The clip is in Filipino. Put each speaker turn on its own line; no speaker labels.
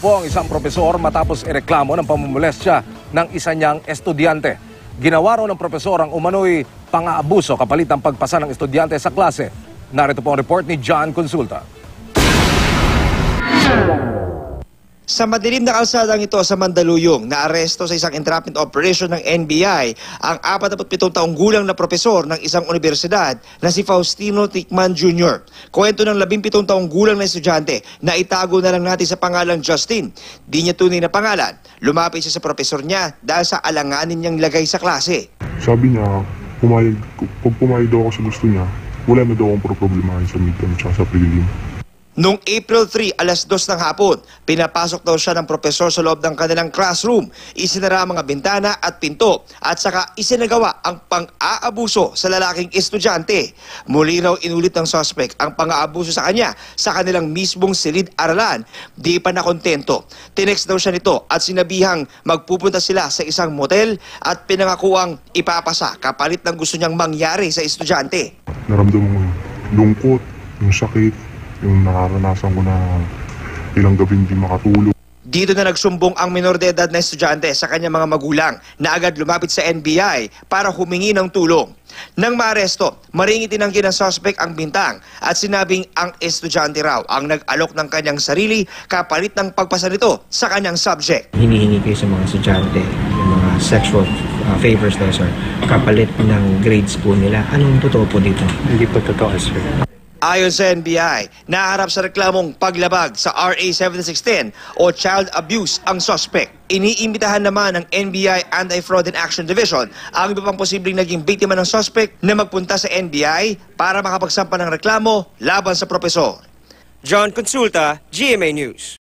po ang isang propesor matapos ireklamo ng pamumulestya ng isa niyang estudyante. Ginawa raw ng propesor ang umano'y pang-aabuso kapalit ng pagpasa ng estudyante sa klase. Narito po ang report ni John Consulta.
Sa madilim na kalsadang ito sa Mandaluyong, naaresto sa isang entrapment operation ng NBI ang 47 taong gulang na propesor ng isang universidad na si Faustino Ticman Jr. Kwento ng 17 taong gulang na estudyante na itago na lang natin sa pangalang Justin. Di niya tunay na pangalan. Lumapit siya sa propesor niya dahil sa alanganin niyang lagay sa klase.
Sabi niya, pag pumayag daw ako sa gusto niya, wala na daw akong problemahin sa midterm at sa prelim.
Noong April 3, alas 2 ng hapon, pinapasok daw siya ng propesor sa loob ng kanilang classroom. Isinara ang mga bintana at pinto at saka isinagawa ang pang-aabuso sa lalaking estudyante. Muli raw inulit ng suspect ang pang-aabuso sa kanya sa kanilang mismong silid-aralan. Di pa nakontento. Tinext daw siya nito at sinabihang magpupunta sila sa isang motel at pinangakuang ipapasa kapalit ng gusto niyang mangyari sa estudyante.
Naramdaman ko yung lungkot, yung sakit, yung nakaranasan ko na ilang gabi hindi makatulog.
Dito na nagsumbong ang minor de edad na estudyante sa kanyang mga magulang na agad lumapit sa NBI para humingi ng tulong. Nang maaresto, maringi tinanggi ng suspect ang bintang at sinabing ang estudyante raw ang nag-alok ng kanyang sarili kapalit ng pagpasa nito sa kanyang subject.
Hinihingi kayo sa mga estudyante, yung mga sexual favors daw, sir, kapalit ng grades po nila. Anong totoo po dito?
Hindi po totoo, sir.
Ayon sa NBI, naharap sa reklamong paglabag sa RA 7610 o child abuse ang suspect. Iniimbitahan naman ng NBI Anti-Fraud and Action Division ang iba pang posibleng naging biktima ng suspect na magpunta sa NBI para makapagsampa ng reklamo laban sa propesor.
John Consulta, GMA News.